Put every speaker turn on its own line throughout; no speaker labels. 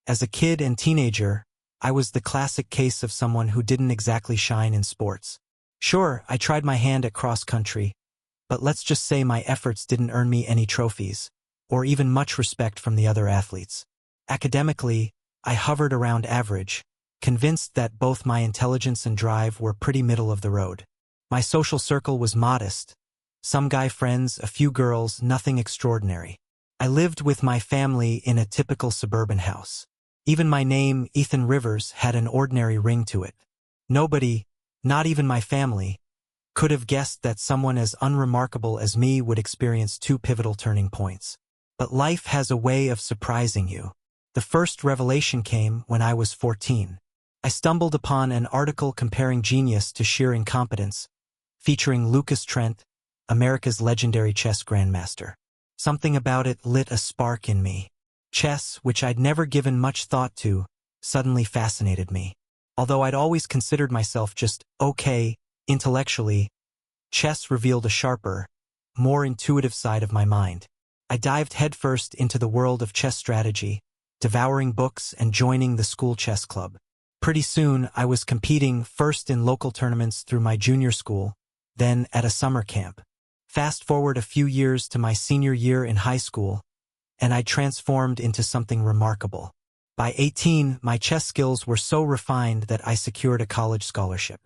As a kid and teenager, I was the classic case of someone who didn't exactly shine in sports. Sure, I tried my hand at cross-country, but let's just say my efforts didn't earn me any trophies, or even much respect from the other athletes. Academically, I hovered around average, convinced that both my intelligence and drive were pretty middle of the road. My social circle was modest. Some guy friends, a few girls, nothing extraordinary. I lived with my family in a typical suburban house. Even my name, Ethan Rivers, had an ordinary ring to it. Nobody, not even my family, could have guessed that someone as unremarkable as me would experience two pivotal turning points. But life has a way of surprising you. The first revelation came when I was 14. I stumbled upon an article comparing genius to sheer incompetence, featuring Lucas Trent, America's legendary chess grandmaster. Something about it lit a spark in me. Chess, which I'd never given much thought to, suddenly fascinated me. Although I'd always considered myself just okay, intellectually, chess revealed a sharper, more intuitive side of my mind. I dived headfirst into the world of chess strategy, devouring books and joining the school chess club. Pretty soon, I was competing first in local tournaments through my junior school, then at a summer camp. Fast forward a few years to my senior year in high school, and I transformed into something remarkable. By 18, my chess skills were so refined that I secured a college scholarship.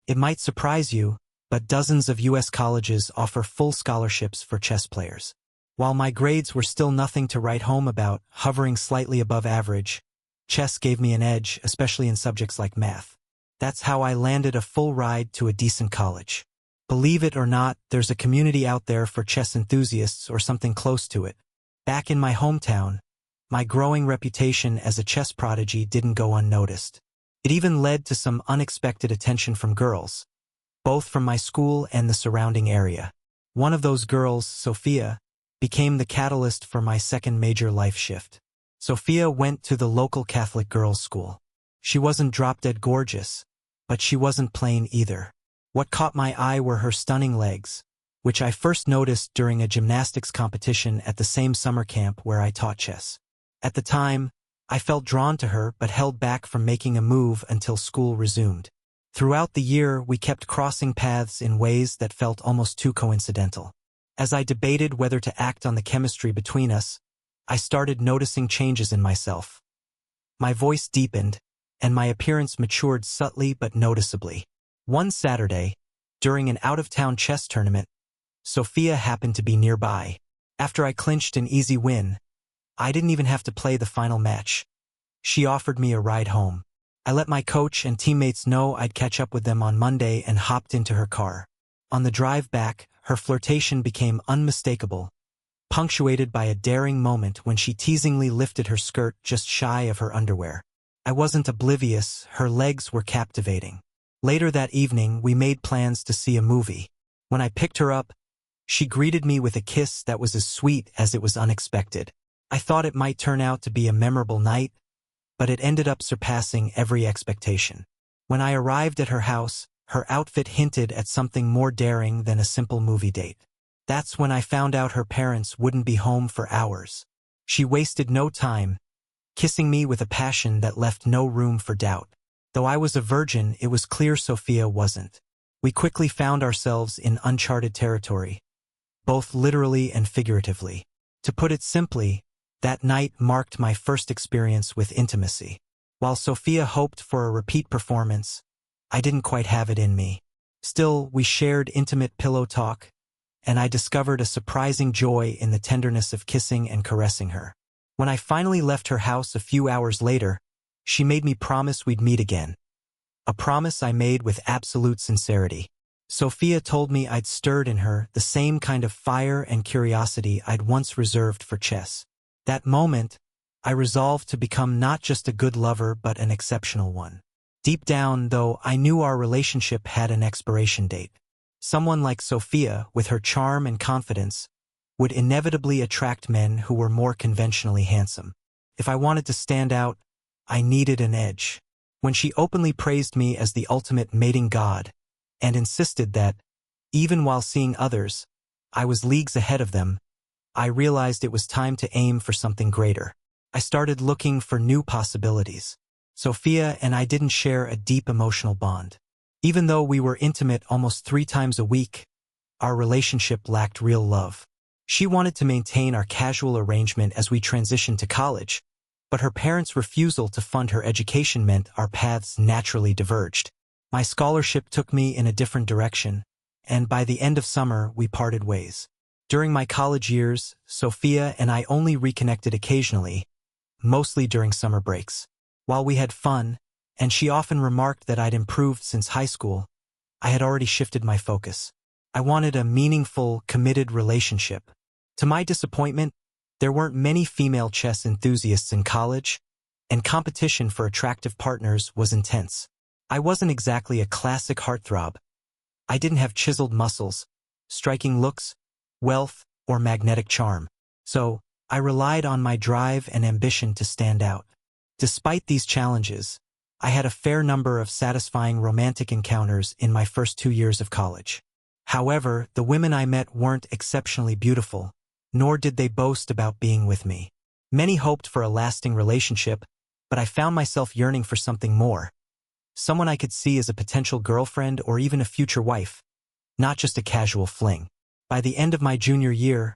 It might surprise you, but dozens of U.S. colleges offer full scholarships for chess players. While my grades were still nothing to write home about, hovering slightly above average, chess gave me an edge, especially in subjects like math. That's how I landed a full ride to a decent college. Believe it or not, there's a community out there for chess enthusiasts or something close to it. Back in my hometown, my growing reputation as a chess prodigy didn't go unnoticed. It even led to some unexpected attention from girls, both from my school and the surrounding area. One of those girls, Sophia, became the catalyst for my second major life shift. Sophia went to the local Catholic girls' school. She wasn't drop-dead gorgeous, but she wasn't plain either. What caught my eye were her stunning legs, which I first noticed during a gymnastics competition at the same summer camp where I taught chess. At the time, I felt drawn to her but held back from making a move until school resumed. Throughout the year, we kept crossing paths in ways that felt almost too coincidental. As I debated whether to act on the chemistry between us, I started noticing changes in myself. My voice deepened, and my appearance matured subtly but noticeably. One Saturday, during an out-of-town chess tournament, Sophia happened to be nearby. After I clinched an easy win, I didn't even have to play the final match. She offered me a ride home. I let my coach and teammates know I'd catch up with them on Monday and hopped into her car. On the drive back, her flirtation became unmistakable, punctuated by a daring moment when she teasingly lifted her skirt just shy of her underwear. I wasn't oblivious, her legs were captivating. Later that evening, we made plans to see a movie. When I picked her up, she greeted me with a kiss that was as sweet as it was unexpected. I thought it might turn out to be a memorable night, but it ended up surpassing every expectation. When I arrived at her house, her outfit hinted at something more daring than a simple movie date. That's when I found out her parents wouldn't be home for hours. She wasted no time, kissing me with a passion that left no room for doubt. Though I was a virgin, it was clear Sophia wasn't. We quickly found ourselves in uncharted territory, both literally and figuratively. To put it simply, that night marked my first experience with intimacy. While Sophia hoped for a repeat performance, I didn't quite have it in me. Still, we shared intimate pillow talk, and I discovered a surprising joy in the tenderness of kissing and caressing her. When I finally left her house a few hours later, she made me promise we'd meet again. A promise I made with absolute sincerity. Sophia told me I'd stirred in her the same kind of fire and curiosity I'd once reserved for chess. That moment, I resolved to become not just a good lover but an exceptional one. Deep down, though, I knew our relationship had an expiration date. Someone like Sophia, with her charm and confidence, would inevitably attract men who were more conventionally handsome. If I wanted to stand out, I needed an edge. When she openly praised me as the ultimate mating god, and insisted that, even while seeing others, I was leagues ahead of them, I realized it was time to aim for something greater. I started looking for new possibilities. Sophia and I didn't share a deep emotional bond. Even though we were intimate almost 3 times a week, our relationship lacked real love. She wanted to maintain our casual arrangement as we transitioned to college, but her parents' refusal to fund her education meant our paths naturally diverged. My scholarship took me in a different direction, and by the end of summer, we parted ways. During my college years, Sophia and I only reconnected occasionally, mostly during summer breaks. While we had fun, and she often remarked that I'd improved since high school, I had already shifted my focus. I wanted a meaningful, committed relationship. To my disappointment, there weren't many female chess enthusiasts in college, and competition for attractive partners was intense. I wasn't exactly a classic heartthrob. I didn't have chiseled muscles, striking looks, wealth, or magnetic charm. So, I relied on my drive and ambition to stand out. Despite these challenges, I had a fair number of satisfying romantic encounters in my first 2 years of college. However, the women I met weren't exceptionally beautiful, nor did they boast about being with me. Many hoped for a lasting relationship, but I found myself yearning for something more. Someone I could see as a potential girlfriend or even a future wife, not just a casual fling. By the end of my junior year,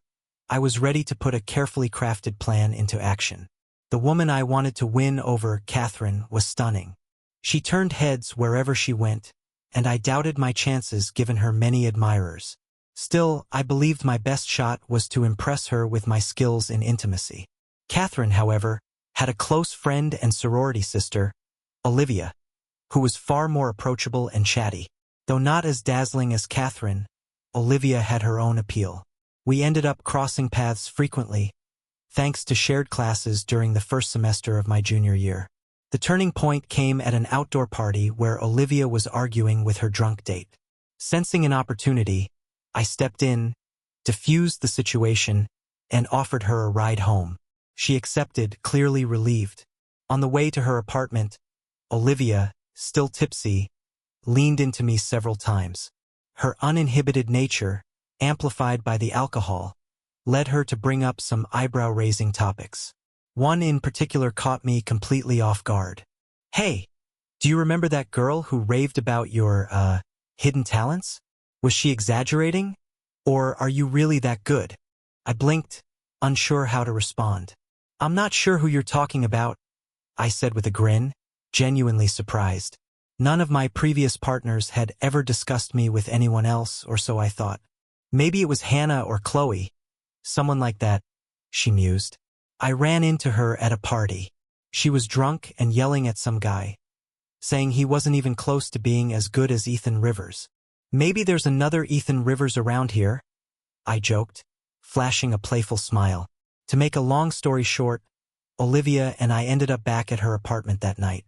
I was ready to put a carefully crafted plan into action. The woman I wanted to win over, Catherine, was stunning. She turned heads wherever she went, and I doubted my chances given her many admirers. Still, I believed my best shot was to impress her with my skills in intimacy. Catherine, however, had a close friend and sorority sister, Olivia, who was far more approachable and chatty. Though not as dazzling as Catherine, Olivia had her own appeal. We ended up crossing paths frequently, thanks to shared classes during the first semester of my junior year. The turning point came at an outdoor party where Olivia was arguing with her drunk date. Sensing an opportunity, I stepped in, diffused the situation, and offered her a ride home. She accepted, clearly relieved. On the way to her apartment, Olivia, still tipsy, leaned into me several times. Her uninhibited nature, amplified by the alcohol, led her to bring up some eyebrow-raising topics. One in particular caught me completely off guard. "Hey, do you remember that girl who raved about your, hidden talents? Was she exaggerating? Or are you really that good?" I blinked, unsure how to respond. "I'm not sure who you're talking about," I said with a grin, genuinely surprised. None of my previous partners had ever discussed me with anyone else, or so I thought. Maybe it was Hannah or Chloe. Someone like that, she mused. I ran into her at a party. She was drunk and yelling at some guy, saying he wasn't even close to being as good as Ethan Rivers. "Maybe there's another Ethan Rivers around here," I joked, flashing a playful smile. To make a long story short, Olivia and I ended up back at her apartment that night.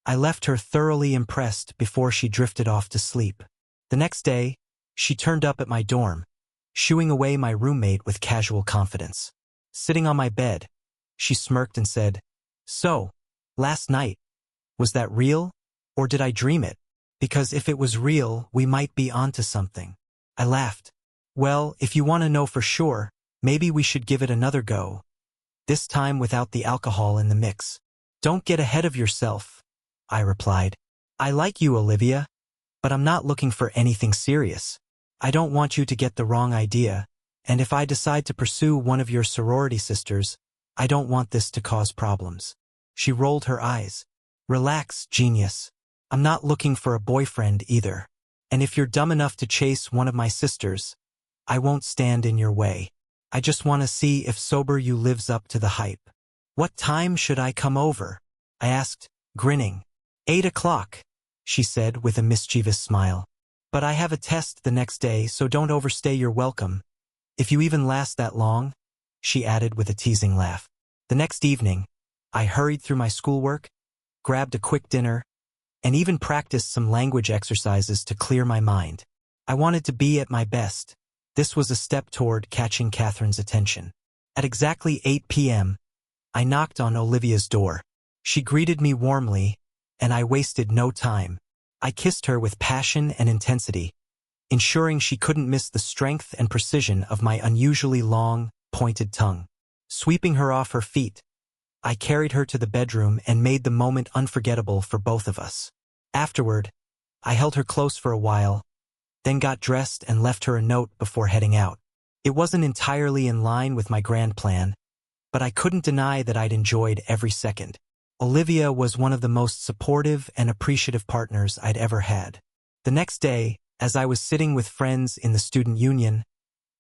I left her thoroughly impressed before she drifted off to sleep. The next day, she turned up at my dorm, shooing away my roommate with casual confidence. Sitting on my bed, she smirked and said, "So, last night, was that real, or did I dream it? Because if it was real, we might be onto something." I laughed. "Well, if you want to know for sure, maybe we should give it another go. This time without the alcohol in the mix." "Don't get ahead of yourself," I replied. "I like you, Olivia, but I'm not looking for anything serious. I don't want you to get the wrong idea, and if I decide to pursue one of your sorority sisters, I don't want this to cause problems." She rolled her eyes. "Relax, genius. I'm not looking for a boyfriend either. And if you're dumb enough to chase one of my sisters, I won't stand in your way. I just want to see if sober you lives up to the hype." "What time should I come over?" I asked, grinning. 8 o'clock, she said with a mischievous smile. "But I have a test the next day, so don't overstay your welcome. If you even last that long," she added with a teasing laugh. The next evening, I hurried through my schoolwork, grabbed a quick dinner, and even practiced some language exercises to clear my mind. I wanted to be at my best. This was a step toward catching Catherine's attention. At exactly 8 p.m., I knocked on Olivia's door. She greeted me warmly, and I wasted no time. I kissed her with passion and intensity, ensuring she couldn't miss the strength and precision of my unusually long, pointed tongue. Sweeping her off her feet, I carried her to the bedroom and made the moment unforgettable for both of us. Afterward, I held her close for a while, then got dressed and left her a note before heading out. It wasn't entirely in line with my grand plan, but I couldn't deny that I'd enjoyed every second. Olivia was one of the most supportive and appreciative partners I'd ever had. The next day, as I was sitting with friends in the student union,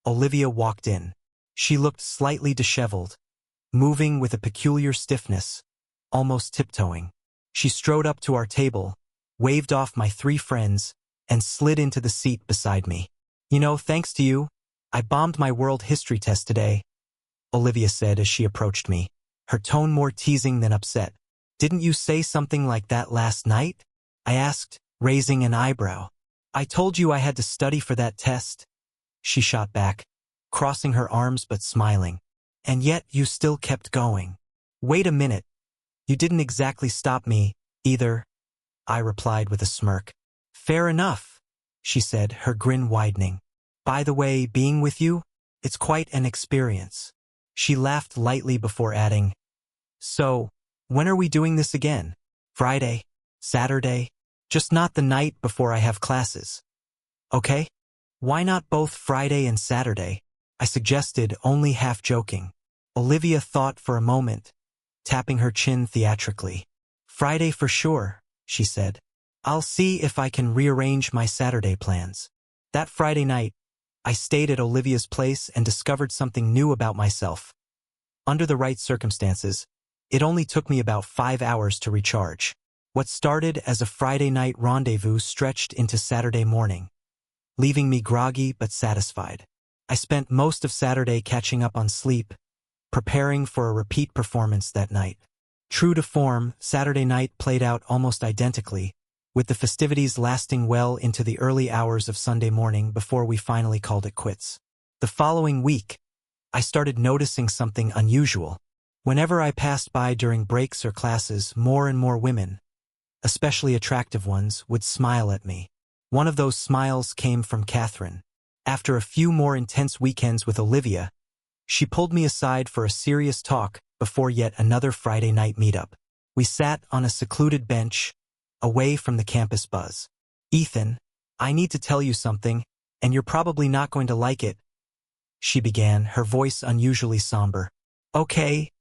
Olivia walked in. She looked slightly disheveled, moving with a peculiar stiffness, almost tiptoeing. She strode up to our table, waved off my 3 friends, and slid into the seat beside me. "You know, thanks to you, I bombed my world history test today," Olivia said as she approached me, her tone more teasing than upset. "Didn't you say something like that last night?" I asked, raising an eyebrow. "I told you I had to study for that test," she shot back, crossing her arms but smiling. "And yet you still kept going." "Wait a minute. You didn't exactly stop me, either," I replied with a smirk. "Fair enough," she said, her grin widening. "By the way, being with you, it's quite an experience." She laughed lightly before adding, "So, when are we doing this again? Friday? Saturday? Just not the night before I have classes. Okay? Why not both Friday and Saturday?" I suggested, only half joking. Olivia thought for a moment, tapping her chin theatrically. "Friday for sure," she said. "I'll see if I can rearrange my Saturday plans." That Friday night, I stayed at Olivia's place and discovered something new about myself. Under the right circumstances, it only took me about 5 hours to recharge. What started as a Friday night rendezvous stretched into Saturday morning, leaving me groggy but satisfied. I spent most of Saturday catching up on sleep, preparing for a repeat performance that night. True to form, Saturday night played out almost identically, with the festivities lasting well into the early hours of Sunday morning before we finally called it quits. The following week, I started noticing something unusual. Whenever I passed by during breaks or classes, more and more women, especially attractive ones, would smile at me. One of those smiles came from Catherine. After a few more intense weekends with Olivia, she pulled me aside for a serious talk before yet another Friday night meetup. We sat on a secluded bench, away from the campus buzz. "Ethan, I need to tell you something, and you're probably not going to like it," she began, her voice unusually somber. "Okay,"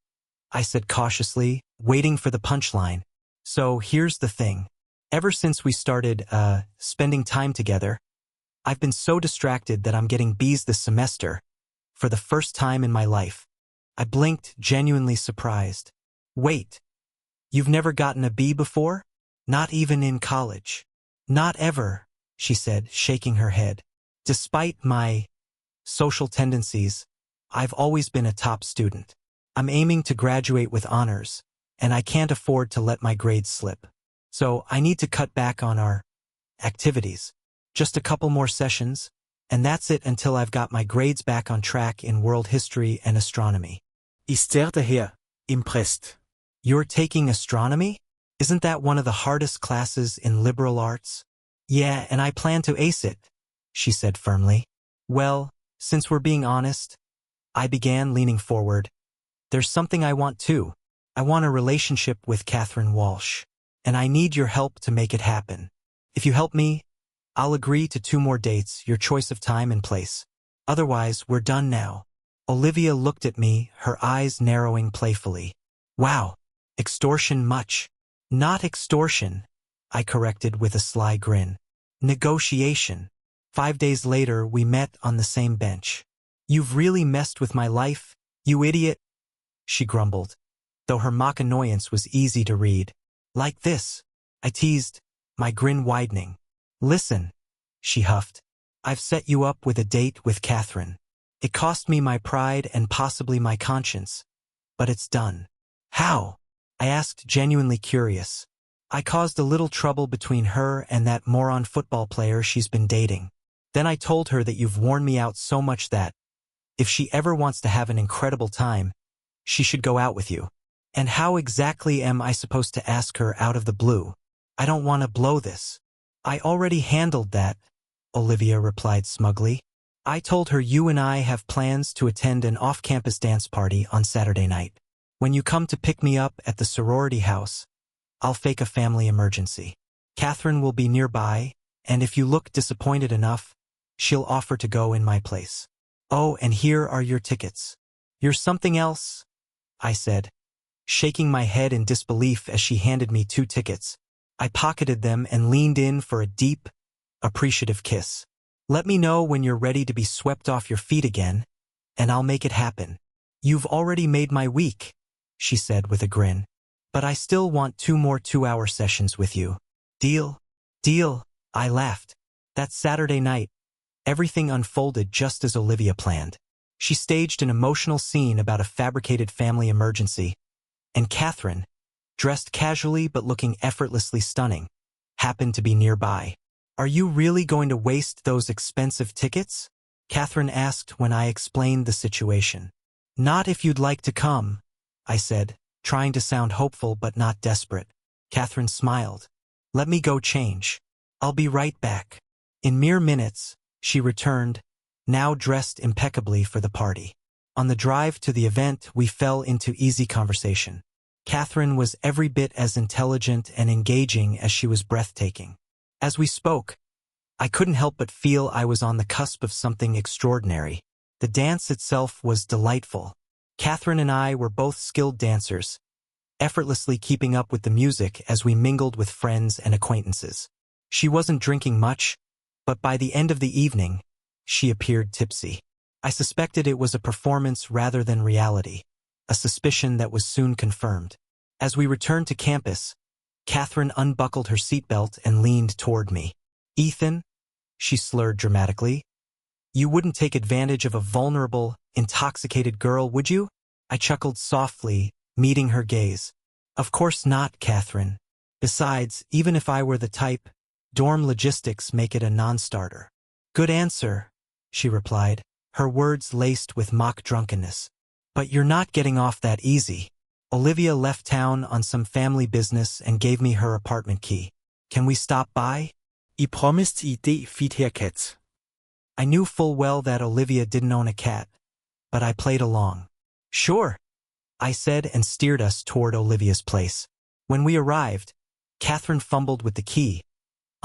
I said cautiously, waiting for the punchline. "So here's the thing. Ever since we started, spending time together, I've been so distracted that I'm getting B's this semester, for the first time in my life." I blinked, genuinely surprised. "Wait, you've never gotten a B before? Not even in college?" "Not ever," she said, shaking her head. "Despite my social tendencies, I've always been a top student. I'm aiming to graduate with honors, and I can't afford to let my grades slip. So I need to cut back on our activities. Just a couple more sessions, and that's it until I've got my grades back on track in world history and astronomy."
Ich stared her, impressed.
"You're taking astronomy? Isn't that one of the hardest classes in liberal arts?" "Yeah, and I plan to ace it," she said firmly. "Well, since we're being honest," I began, leaning forward, "there's something I want too. I want a relationship with Catherine Walsh, and I need your help to make it happen. If you help me, I'll agree to 2 more dates, your choice of time and place. Otherwise, we're done now." Olivia looked at me, her eyes narrowing playfully. "Wow, extortion much?" "Not extortion," I corrected with a sly grin. "Negotiation." 5 days later, we met on the same bench. "You've really messed with my life, you idiot," she grumbled, though her mock annoyance was easy to read. "Like this," I teased, my grin widening. "Listen," she huffed, "I've set you up with a date with Catherine. It cost me my pride and possibly my conscience, but it's done." "How?" I asked, genuinely curious. "I caused a little trouble between her and that moron football player she's been dating. Then I told her that you've worn me out so much that, if she ever wants to have an incredible time, she should go out with you. And how exactly am I supposed to ask her out of the blue? I don't want to blow this." "I already handled that," Olivia replied smugly. "I told her you and I have plans to attend an off-campus dance party on Saturday night. When you come to pick me up at the sorority house, I'll fake a family emergency. Catherine will be nearby, and if you look disappointed enough, she'll offer to go in my place. Oh, and here are your tickets. You're something else, I said, shaking my head in disbelief as she handed me 2 tickets. I pocketed them and leaned in for a deep, appreciative kiss. Let me know when you're ready to be swept off your feet again, and I'll make it happen. You've already made my week, she said with a grin. But I still want 2 more 2-hour sessions with you. Deal? Deal, I laughed. That Saturday night, everything unfolded just as Olivia planned. She staged an emotional scene about a fabricated family emergency, and Catherine, dressed casually but looking effortlessly stunning, happened to be nearby. Are you really going to waste those expensive tickets? Catherine asked when I explained the situation. Not if you'd like to come, I said, trying to sound hopeful but not desperate. Catherine smiled. Let me go change. I'll be right back. In mere minutes, she returned, now dressed impeccably for the party. On the drive to the event, we fell into easy conversation. Catherine was every bit as intelligent and engaging as she was breathtaking. As we spoke, I couldn't help but feel I was on the cusp of something extraordinary. The dance itself was delightful. Catherine and I were both skilled dancers, effortlessly keeping up with the music as we mingled with friends and acquaintances. She wasn't drinking much, but by the end of the evening, she appeared tipsy. I suspected it was a performance rather than reality, a suspicion that was soon confirmed. As we returned to campus, Catherine unbuckled her seatbelt and leaned toward me. Ethan, she slurred dramatically, you wouldn't take advantage of a vulnerable, intoxicated girl, would you? I chuckled softly, meeting her gaze. Of course not, Catherine. Besides, even if I were the type, dorm logistics make it a non-starter. Good answer, she replied, her words laced with mock drunkenness. But you're not getting off that easy. Olivia left town on some family business and gave me her apartment key. Can we stop by?
I promised idé feed her kat.
I knew full well that Olivia didn't own a cat, but I played along. Sure, I said and steered us toward Olivia's place. When we arrived, Catherine fumbled with the key,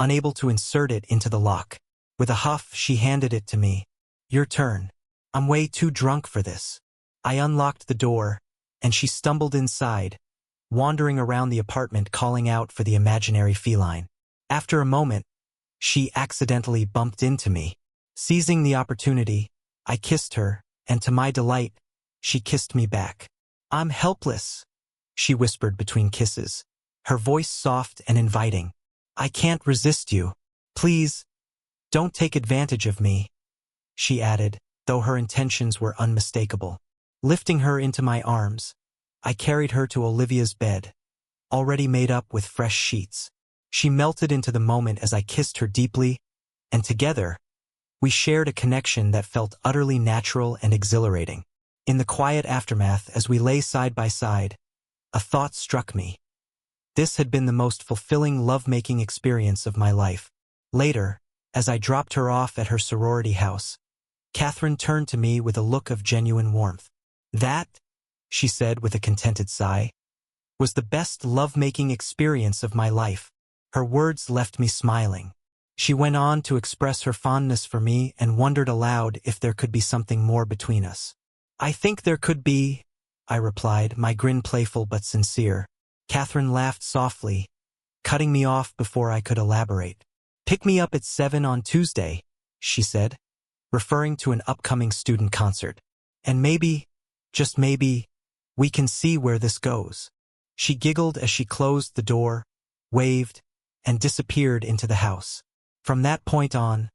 unable to insert it into the lock. With a huff, she handed it to me. Your turn. I'm way too drunk for this. I unlocked the door, and she stumbled inside, wandering around the apartment calling out for the imaginary feline. After a moment, she accidentally bumped into me. Seizing the opportunity, I kissed her, and to my delight, she kissed me back. I'm helpless, she whispered between kisses, her voice soft and inviting. I can't resist you. Please, don't take advantage of me, she added, though her intentions were unmistakable. Lifting her into my arms, I carried her to Olivia's bed, already made up with fresh sheets. She melted into the moment as I kissed her deeply, and together, we shared a connection that felt utterly natural and exhilarating. In the quiet aftermath, as we lay side by side, a thought struck me. This had been the most fulfilling lovemaking experience of my life. Later, as I dropped her off at her sorority house, Catherine turned to me with a look of genuine warmth. That, she said with a contented sigh, was the best lovemaking experience of my life. Her words left me smiling. She went on to express her fondness for me and wondered aloud if there could be something more between us. I think there could be, I replied, my grin playful but sincere. Catherine laughed softly, cutting me off before I could elaborate. Pick me up at 7 on Tuesday, she said, referring to an upcoming student concert. And maybe, just maybe, we can see where this goes. She giggled as she closed the door, waved, and disappeared into the house. From that point on,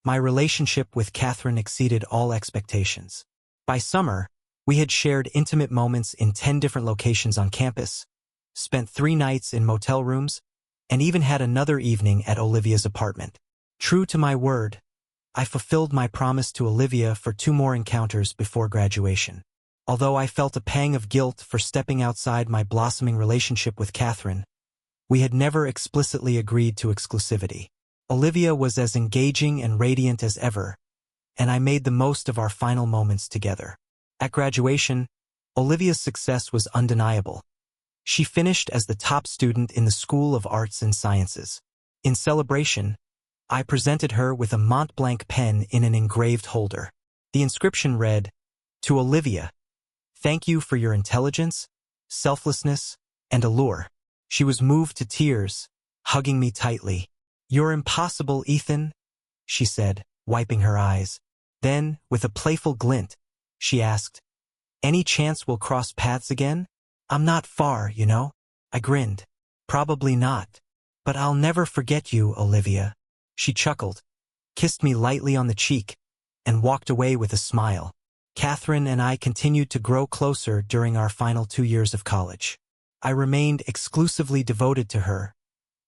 my relationship with Catherine exceeded all expectations. By summer, we had shared intimate moments in 10 different locations on campus, spent 3 nights in motel rooms, and even had another evening at Olivia's apartment. True to my word, I fulfilled my promise to Olivia for 2 more encounters before graduation. Although I felt a pang of guilt for stepping outside my blossoming relationship with Catherine, we had never explicitly agreed to exclusivity. Olivia was as engaging and radiant as ever, and I made the most of our final moments together. At graduation, Olivia's success was undeniable. She finished as the top student in the School of Arts and Sciences. In celebration, I presented her with a Montblanc pen in an engraved holder. The inscription read, "To Olivia, thank you for your intelligence, selflessness, and allure." She was moved to tears, hugging me tightly. "You're impossible, Ethan," she said, wiping her eyes. Then, with a playful glint, she asked, "Any chance we'll cross paths again? I'm not far, you know." I grinned. "Probably not. But I'll never forget you, Olivia." She chuckled, kissed me lightly on the cheek, and walked away with a smile. Catherine and I continued to grow closer during our final 2 years of college. I remained exclusively devoted to her,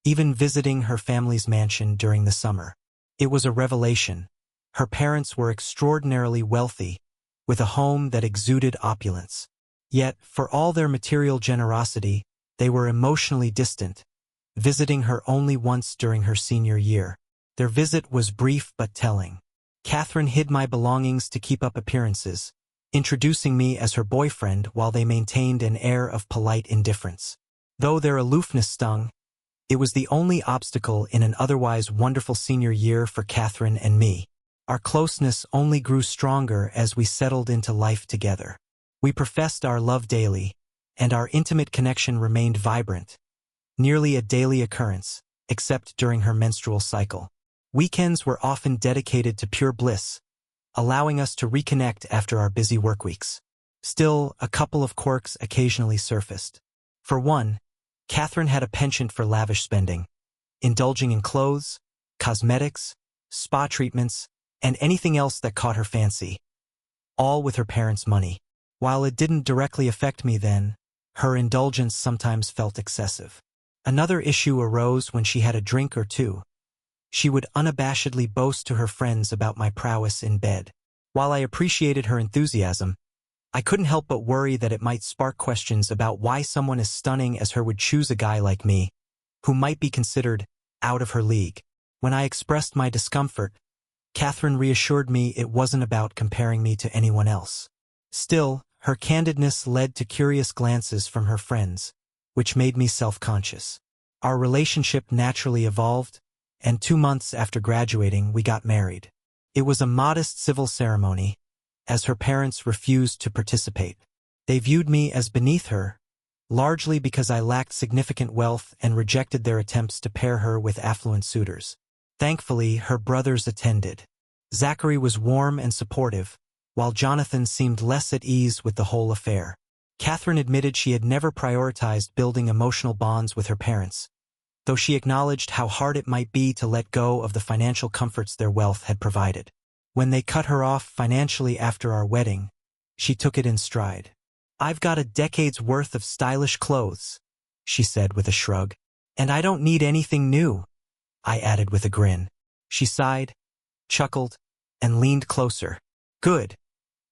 even visiting her family's mansion during the summer. It was a revelation. Her parents were extraordinarily wealthy, with a home that exuded opulence. Yet, for all their material generosity, they were emotionally distant, visiting her only once during her senior year. Their visit was brief but telling. Catherine hid my belongings to keep up appearances, introducing me as her boyfriend while they maintained an air of polite indifference. Though their aloofness stung, it was the only obstacle in an otherwise wonderful senior year for Catherine and me. Our closeness only grew stronger as we settled into life together. We professed our love daily, and our intimate connection remained vibrant, nearly a daily occurrence, except during her menstrual cycle. Weekends were often dedicated to pure bliss, allowing us to reconnect after our busy work weeks. Still, a couple of quirks occasionally surfaced. For one, Catherine had a penchant for lavish spending, indulging in clothes, cosmetics, spa treatments, and anything else that caught her fancy, all with her parents' money. While it didn't directly affect me then, her indulgence sometimes felt excessive. Another issue arose when she had a drink or two. She would unabashedly boast to her friends about my prowess in bed. While I appreciated her enthusiasm, I couldn't help but worry that it might spark questions about why someone as stunning as her would choose a guy like me, who might be considered out of her league. When I expressed my discomfort, Catherine reassured me it wasn't about comparing me to anyone else. Still, her candidness led to curious glances from her friends, which made me self-conscious. Our relationship naturally evolved, and 2 months after graduating, we got married. It was a modest civil ceremony, as her parents refused to participate. They viewed me as beneath her, largely because I lacked significant wealth and rejected their attempts to pair her with affluent suitors. Thankfully, her brothers attended. Zachary was warm and supportive, while Jonathan seemed less at ease with the whole affair. Catherine admitted she had never prioritized building emotional bonds with her parents, though she acknowledged how hard it might be to let go of the financial comforts their wealth had provided. When they cut her off financially after our wedding, she took it in stride. "I've got a decade's worth of stylish clothes," she said with a shrug. "And I don't need anything new," I added with a grin. She sighed, chuckled, and leaned closer. "Good,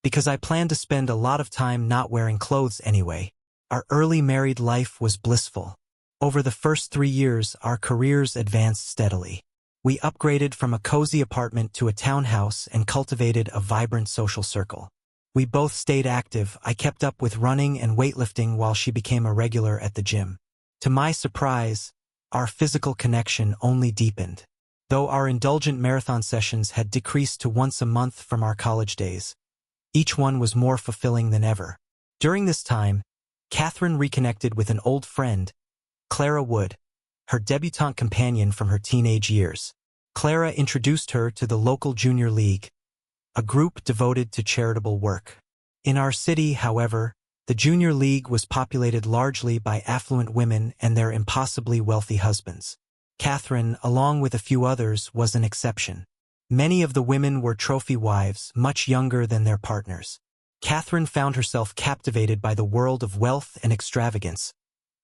because I plan to spend a lot of time not wearing clothes anyway." Our early married life was blissful. Over the first 3 years, our careers advanced steadily. We upgraded from a cozy apartment to a townhouse and cultivated a vibrant social circle. We both stayed active. I kept up with running and weightlifting while she became a regular at the gym. To my surprise, our physical connection only deepened. Though our indulgent marathon sessions had decreased to once a month from our college days, each one was more fulfilling than ever. During this time, Catherine reconnected with an old friend, Clara Wood, her debutante companion from her teenage years. Clara introduced her to the local junior league, a group devoted to charitable work. In our city, however, the junior league was populated largely by affluent women and their impossibly wealthy husbands. Catherine, along with a few others, was an exception. Many of the women were trophy wives, much younger than their partners. Catherine found herself captivated by the world of wealth and extravagance,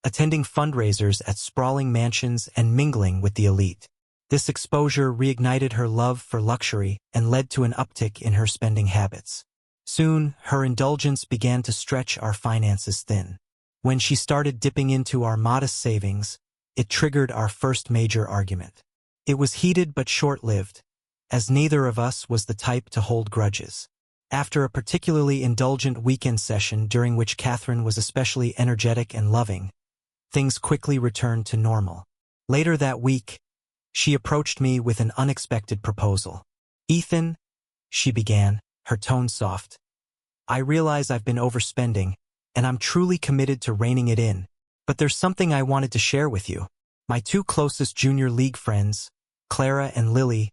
attending fundraisers at sprawling mansions and mingling with the elite. This exposure reignited her love for luxury and led to an uptick in her spending habits. Soon, her indulgence began to stretch our finances thin. When she started dipping into our modest savings, it triggered our first major argument. It was heated but short-lived, as neither of us was the type to hold grudges. After a particularly indulgent weekend session during which Catherine was especially energetic and loving, things quickly returned to normal. Later that week, she approached me with an unexpected proposal. "Ethan," she began, her tone soft, "I realize I've been overspending, and I'm truly committed to reining it in. But there's something I wanted to share with you. My two closest junior league friends, Clara and Lily,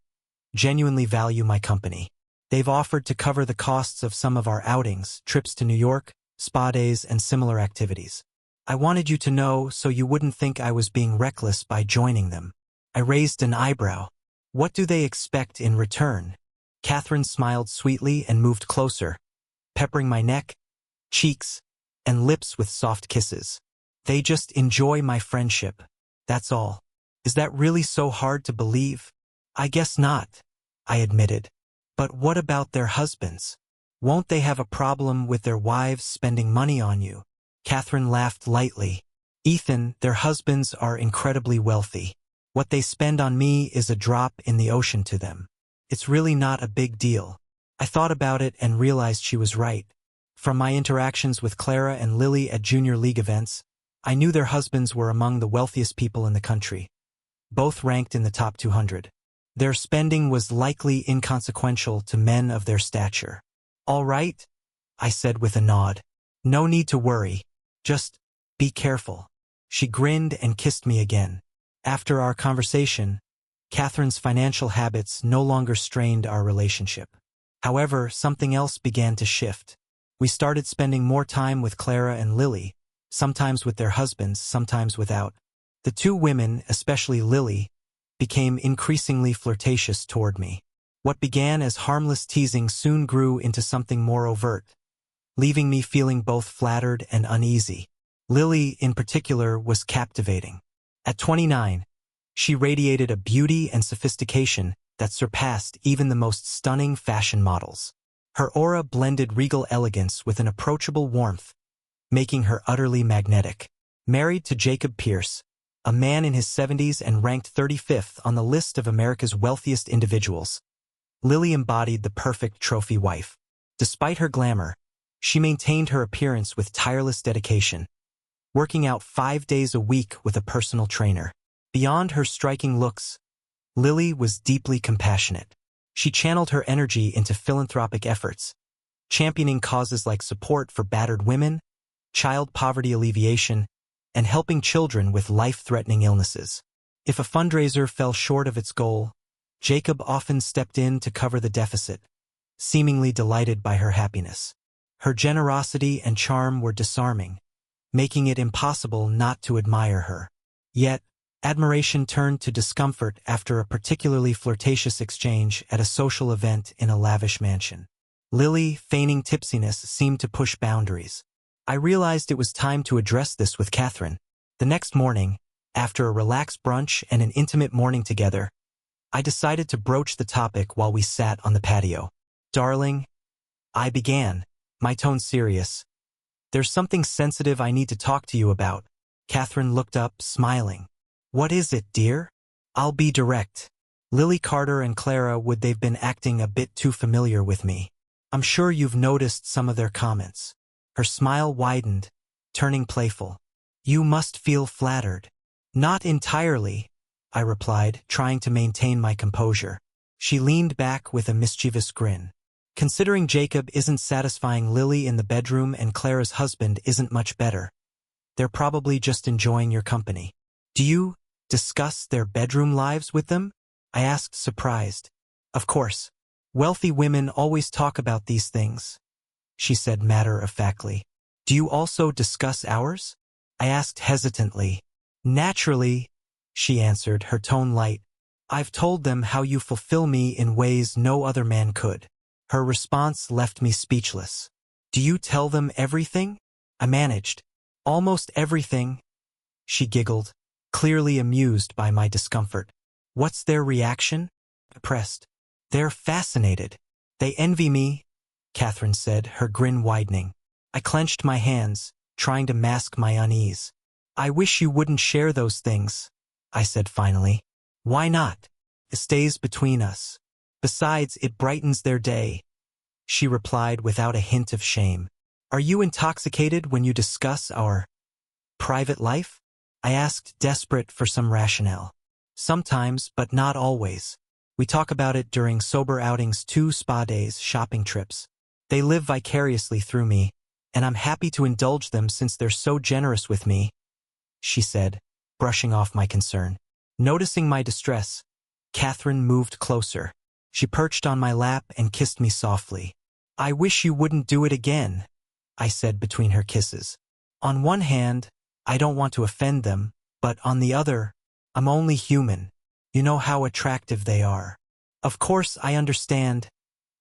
genuinely value my company. They've offered to cover the costs of some of our outings, trips to New York, spa days, and similar activities. I wanted you to know so you wouldn't think I was being reckless by joining them." I raised an eyebrow. "What do they expect in return?" Catherine smiled sweetly and moved closer, peppering my neck, cheeks, and lips with soft kisses. "They just enjoy my friendship. That's all." "Is that really so hard to believe?" "I guess not," I admitted. "But what about their husbands? Won't they have a problem with their wives spending money on you?" Catherine laughed lightly. "Ethan, their husbands are incredibly wealthy. What they spend on me is a drop in the ocean to them. It's really not a big deal." I thought about it and realized she was right. From my interactions with Clara and Lily at junior league events, I knew their husbands were among the wealthiest people in the country, both ranked in the top 200. Their spending was likely inconsequential to men of their stature. "All right," I said with a nod. "No need to worry. Just be careful." She grinned and kissed me again. After our conversation, Catherine's financial habits no longer strained our relationship. However, something else began to shift. We started spending more time with Clara and Lily, sometimes with their husbands, sometimes without. The two women, especially Lily, became increasingly flirtatious toward me. What began as harmless teasing soon grew into something more overt, leaving me feeling both flattered and uneasy. Lily, in particular, was captivating. At 29, she radiated a beauty and sophistication that surpassed even the most stunning fashion models. Her aura blended regal elegance with an approachable warmth, making her utterly magnetic. Married to Jacob Pierce, a man in his 70s and ranked 35th on the list of America's wealthiest individuals, Lily embodied the perfect trophy wife. Despite her glamour, she maintained her appearance with tireless dedication, working out 5 days a week with a personal trainer. Beyond her striking looks, Lily was deeply compassionate. She channeled her energy into philanthropic efforts, championing causes like support for battered women, child poverty alleviation, and helping children with life-threatening illnesses. If a fundraiser fell short of its goal, Jacob often stepped in to cover the deficit, seemingly delighted by her happiness. Her generosity and charm were disarming, making it impossible not to admire her. Yet, admiration turned to discomfort after a particularly flirtatious exchange at a social event in a lavish mansion. Lily, feigning tipsiness, seemed to push boundaries. I realized it was time to address this with Catherine. The next morning, after a relaxed brunch and an intimate morning together, I decided to broach the topic while we sat on the patio. "Darling," I began, my tone serious, "there's something sensitive I need to talk to you about." Catherine looked up, smiling. "What is it, dear?" "I'll be direct. Lily Carter and Clara they've been acting a bit too familiar with me. I'm sure you've noticed some of their comments." Her smile widened, turning playful. "You must feel flattered." "Not entirely," I replied, trying to maintain my composure. She leaned back with a mischievous grin. "Considering Jacob isn't satisfying Lily in the bedroom and Clara's husband isn't much better, they're probably just enjoying your company." "Do you discuss their bedroom lives with them?" I asked, surprised. "Of course. Wealthy women always talk about these things," she said matter-of-factly. "Do you also discuss ours?" I asked hesitantly. "Naturally," she answered, her tone light. "I've told them how you fulfill me in ways no other man could." Her response left me speechless. "Do you tell them everything?" I managed. "Almost everything," she giggled, clearly amused by my discomfort. "What's their reaction?" I pressed. "They're fascinated. They envy me," Catherine said, her grin widening. I clenched my hands, trying to mask my unease. "I wish you wouldn't share those things," I said finally. "Why not? It stays between us. Besides, it brightens their day." She replied without a hint of shame. Are you intoxicated when you discuss our private life? I asked, desperate for some rationale. Sometimes, but not always. We talk about it during sober outings, 2 spa days, shopping trips. They live vicariously through me, and I'm happy to indulge them since they're so generous with me, she said, brushing off my concern. Noticing my distress, Catherine moved closer. She perched on my lap and kissed me softly. I wish you wouldn't do it again, I said between her kisses. On one hand, I don't want to offend them, but on the other, I'm only human. You know how attractive they are. Of course I understand,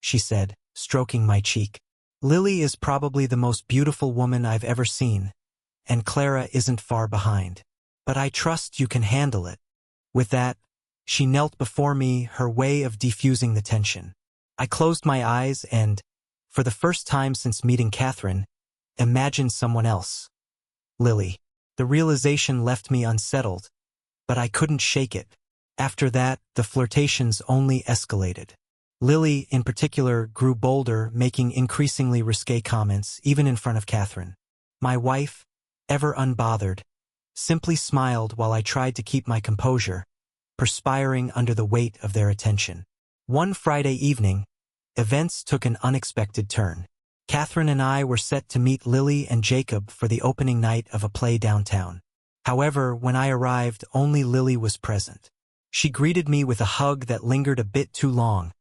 she said, stroking my cheek. Lily is probably the most beautiful woman I've ever seen, and Clara isn't far behind. But I trust you can handle it. With that, she knelt before me, her way of defusing the tension. I closed my eyes and, for the first time since meeting Catherine, imagined someone else. Lily. The realization left me unsettled, but I couldn't shake it. After that, the flirtations only escalated. Lily, in particular, grew bolder, making increasingly risque comments, even in front of Catherine. My wife, ever unbothered, simply smiled while I tried to keep my composure, perspiring under the weight of their attention. One Friday evening, events took an unexpected turn. Catherine and I were set to meet Lily and Jacob for the opening night of a play downtown. However, when I arrived, only Lily was present. She greeted me with a hug that lingered a bit too long,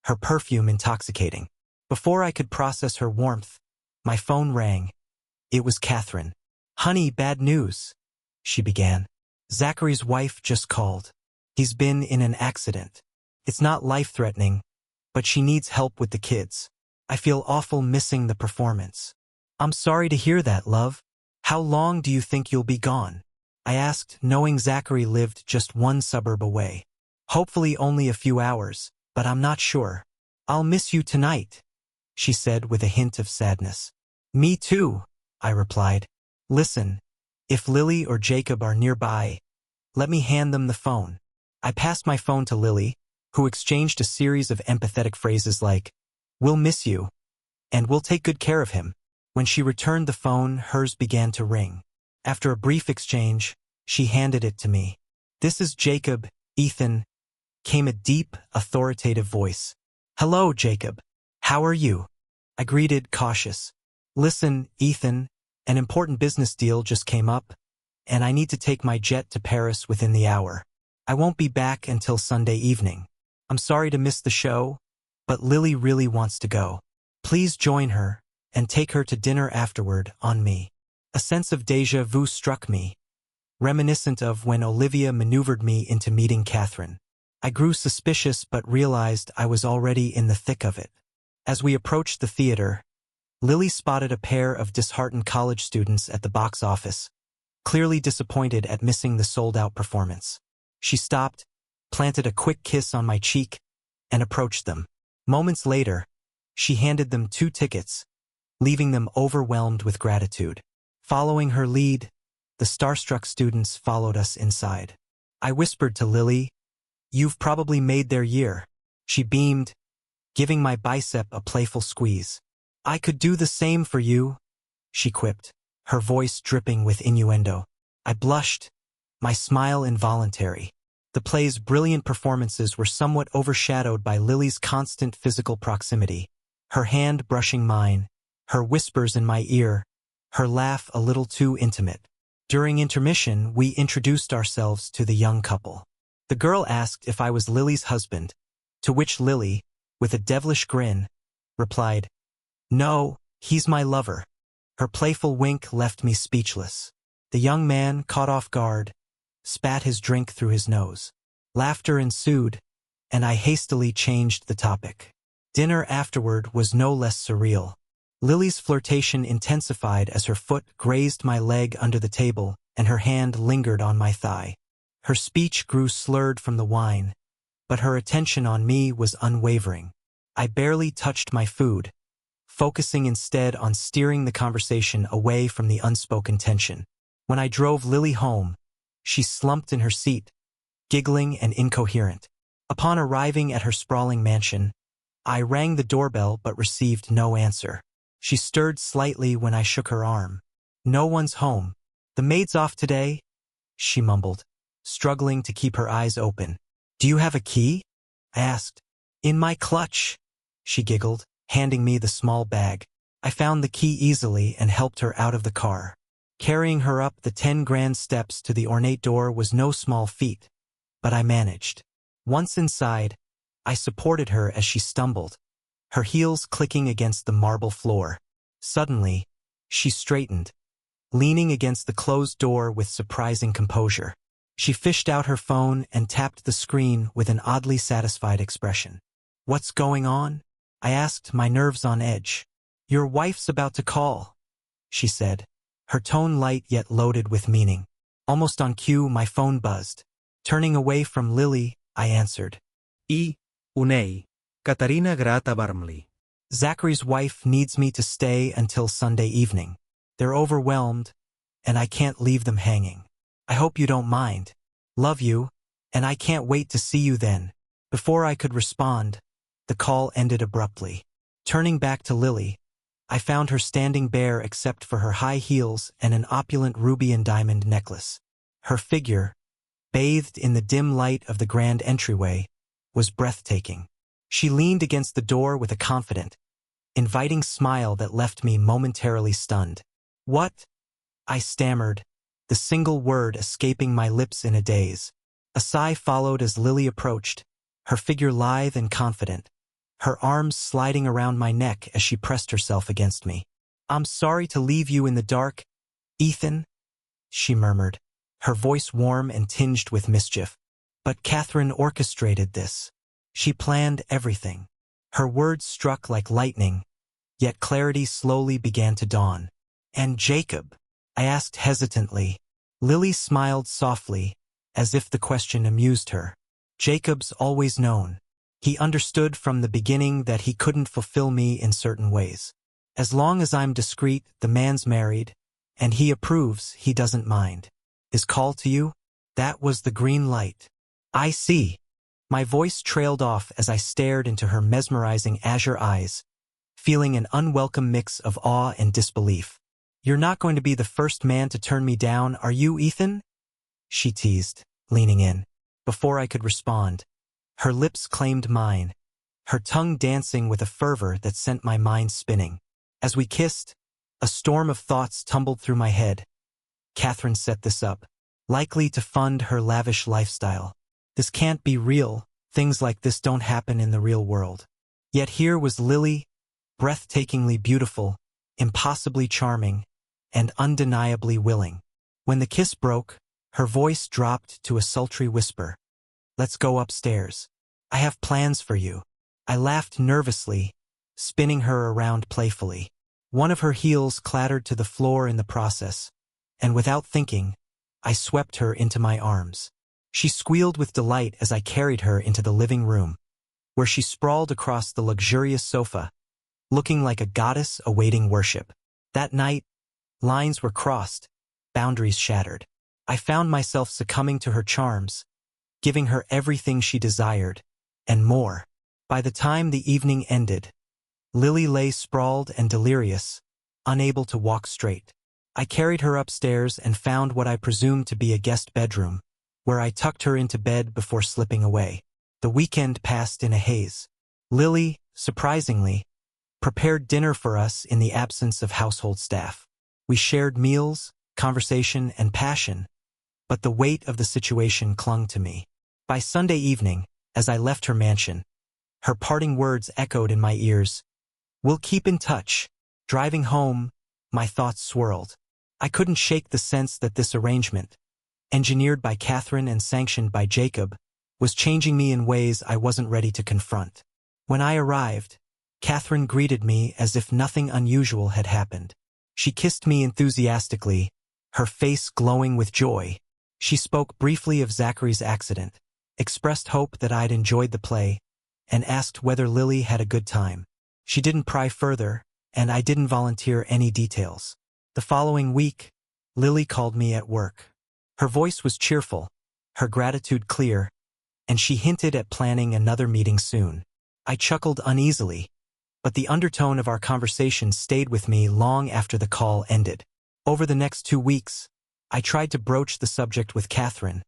her perfume intoxicating. Before I could process her warmth, my phone rang. It was Catherine. Honey, bad news, she began. Zachary's wife just called. He's been in an accident. It's not life-threatening, but she needs help with the kids. I feel awful missing the performance. I'm sorry to hear that, love. How long do you think you'll be gone? I asked, knowing Zachary lived just 1 suburb away. Hopefully only a few hours, but I'm not sure. I'll miss you tonight, she said with a hint of sadness. Me too, I replied. Listen, if Lily or Jacob are nearby, let me hand them the phone. I passed my phone to Lily, who exchanged a series of empathetic phrases like, "We'll miss you," and "We'll take good care of him." When she returned the phone, hers began to ring. After a brief exchange, she handed it to me. "This is Jacob, Ethan," came a deep, authoritative voice. "Hello, Jacob. How are you?" I greeted, cautious. "Listen, Ethan, an important business deal just came up, and I need to take my jet to Paris within the hour. I won't be back until Sunday evening. I'm sorry to miss the show, but Lily really wants to go. Please join her, and take her to dinner afterward on me." A sense of déjà vu struck me, reminiscent of when Olivia maneuvered me into meeting Catherine. I grew suspicious but realized I was already in the thick of it. As we approached the theater, Lily spotted a pair of disheartened college students at the box office, clearly disappointed at missing the sold-out performance. She stopped, planted a quick kiss on my cheek, and approached them. Moments later, she handed them 2 tickets, leaving them overwhelmed with gratitude. Following her lead, the starstruck students followed us inside. I whispered to Lily, "You've probably made their year." She beamed, giving my bicep a playful squeeze. "I could do the same for you," she quipped, her voice dripping with innuendo. I blushed, my smile involuntary. The play's brilliant performances were somewhat overshadowed by Lily's constant physical proximity, her hand brushing mine, her whispers in my ear, her laugh a little too intimate. During intermission, we introduced ourselves to the young couple. The girl asked if I was Lily's husband, to which Lily, with a devilish grin, replied, "No, he's my lover." Her playful wink left me speechless. The young man, caught off guard, spat his drink through his nose. Laughter ensued, and I hastily changed the topic. Dinner afterward was no less surreal. Lily's flirtation intensified as her foot grazed my leg under the table and her hand lingered on my thigh. Her speech grew slurred from the wine, but her attention on me was unwavering. I barely touched my food, focusing instead on steering the conversation away from the unspoken tension. When I drove Lily home, she slumped in her seat, giggling and incoherent. Upon arriving at her sprawling mansion, I rang the doorbell but received no answer. She stirred slightly when I shook her arm. No one's home. The maid's off today, she mumbled, struggling to keep her eyes open. Do you have a key? I asked. In my clutch, she giggled, handing me the small bag. I found the key easily and helped her out of the car. Carrying her up the 10 grand steps to the ornate door was no small feat, but I managed. Once inside, I supported her as she stumbled, her heels clicking against the marble floor. Suddenly, she straightened, leaning against the closed door with surprising composure. She fished out her phone and tapped the screen with an oddly satisfied expression. What's going on? I asked, my nerves on edge. Your wife's about to call, she said, her tone light yet loaded with meaning. Almost on cue, my phone buzzed. Turning away from Lily, I answered.
Unei, Katarina Grata Barmli.
Zachary's wife needs me to stay until Sunday evening. They're overwhelmed, and I can't leave them hanging. I hope you don't mind. Love you, and I can't wait to see you then. Before I could respond, the call ended abruptly. Turning back to Lily, I found her standing bare except for her high heels and an opulent ruby and diamond necklace. Her figure, bathed in the dim light of the grand entryway, was breathtaking. She leaned against the door with a confident, inviting smile that left me momentarily stunned. What? I stammered, the single word escaping my lips in a daze. A sigh followed as Lily approached, her figure lithe and confident, her arms sliding around my neck as she pressed herself against me. I'm sorry to leave you in the dark, Ethan, she murmured, her voice warm and tinged with mischief. But Catherine orchestrated this. She planned everything. Her words struck like lightning, yet clarity slowly began to dawn. And Jacob? I asked hesitantly. Lily smiled softly, as if the question amused her. Jacob's always known. He understood from the beginning that he couldn't fulfill me in certain ways. As long as I'm discreet, the man's married, and he approves, he doesn't mind. His call to you? That was the green light. I see. My voice trailed off as I stared into her mesmerizing azure eyes, feeling an unwelcome mix of awe and disbelief. You're not going to be the first man to turn me down, are you, Ethan? She teased, leaning in. Before I could respond, her lips claimed mine, her tongue dancing with a fervor that sent my mind spinning. As we kissed, a storm of thoughts tumbled through my head. Catherine set this up, likely to fund her lavish lifestyle. This can't be real. Things like this don't happen in the real world. Yet here was Lily, breathtakingly beautiful, impossibly charming, and undeniably willing. When the kiss broke, her voice dropped to a sultry whisper. Let's go upstairs. I have plans for you. I laughed nervously, spinning her around playfully. One of her heels clattered to the floor in the process, and without thinking, I swept her into my arms. She squealed with delight as I carried her into the living room, where she sprawled across the luxurious sofa, looking like a goddess awaiting worship. That night, lines were crossed, boundaries shattered. I found myself succumbing to her charms, giving her everything she desired, and more. By the time the evening ended, Lily lay sprawled and delirious, unable to walk straight. I carried her upstairs and found what I presumed to be a guest bedroom, where I tucked her into bed before slipping away. The weekend passed in a haze. Lily, surprisingly, prepared dinner for us in the absence of household staff. We shared meals, conversation, and passion, but the weight of the situation clung to me. By Sunday evening, as I left her mansion, her parting words echoed in my ears. We'll keep in touch. Driving home, my thoughts swirled. I couldn't shake the sense that this arrangement, engineered by Catherine and sanctioned by Jacob, was changing me in ways I wasn't ready to confront. When I arrived, Catherine greeted me as if nothing unusual had happened. She kissed me enthusiastically, her face glowing with joy. She spoke briefly of Zachary's accident, expressed hope that I'd enjoyed the play, and asked whether Lily had a good time. She didn't pry further, and I didn't volunteer any details. The following week, Lily called me at work. Her voice was cheerful, her gratitude clear, and she hinted at planning another meeting soon. I chuckled uneasily, but the undertone of our conversation stayed with me long after the call ended. Over the next 2 weeks, I tried to broach the subject with Catherine,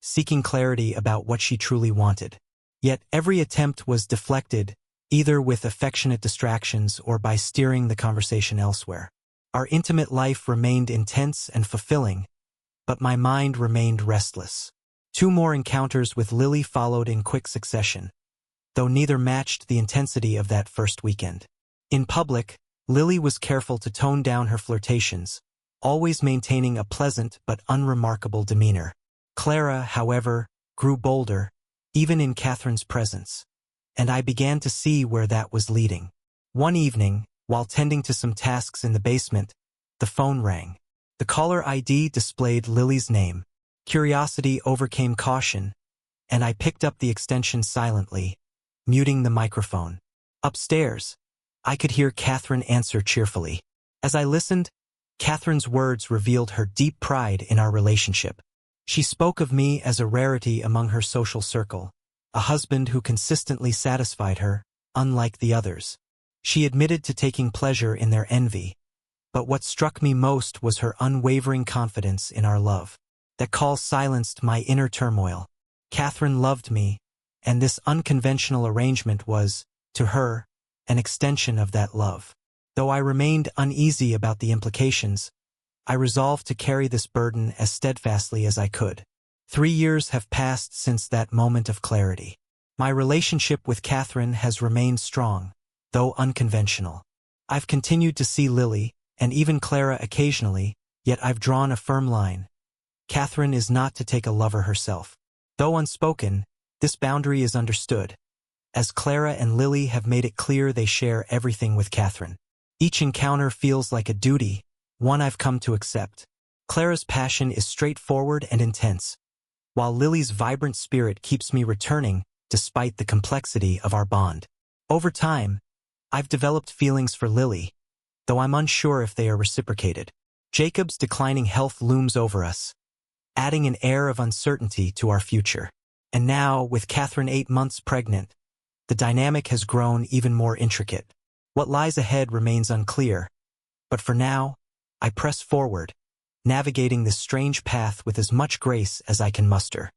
seeking clarity about what she truly wanted. Yet every attempt was deflected, either with affectionate distractions or by steering the conversation elsewhere. Our intimate life remained intense and fulfilling, but my mind remained restless. 2 more encounters with Lily followed in quick succession, though neither matched the intensity of that first weekend. In public, Lily was careful to tone down her flirtations, always maintaining a pleasant but unremarkable demeanor. Clara, however, grew bolder, even in Catherine's presence, and I began to see where that was leading. One evening, while tending to some tasks in the basement, the phone rang. The caller ID displayed Lily's name. Curiosity overcame caution, and I picked up the extension silently, muting the microphone. Upstairs, I could hear Catherine answer cheerfully. As I listened, Catherine's words revealed her deep pride in our relationship. She spoke of me as a rarity among her social circle, a husband who consistently satisfied her, unlike the others. She admitted to taking pleasure in their envy, but what struck me most was her unwavering confidence in our love. That call silenced my inner turmoil. Catherine loved me, and this unconventional arrangement was, to her, an extension of that love. Though I remained uneasy about the implications, I resolved to carry this burden as steadfastly as I could. 3 years have passed since that moment of clarity. My relationship with Catherine has remained strong, though unconventional. I've continued to see Lily, and even Clara occasionally, yet I've drawn a firm line. Catherine is not to take a lover herself. Though unspoken, this boundary is understood, as Clara and Lily have made it clear they share everything with Catherine. Each encounter feels like a duty, one I've come to accept. Clara's passion is straightforward and intense, while Lily's vibrant spirit keeps me returning despite the complexity of our bond. Over time, I've developed feelings for Lily, though I'm unsure if they are reciprocated. Jacob's declining health looms over us, adding an air of uncertainty to our future. And now, with Catherine 8 months pregnant, the dynamic has grown even more intricate. What lies ahead remains unclear, but for now, I press forward, navigating this strange path with as much grace as I can muster.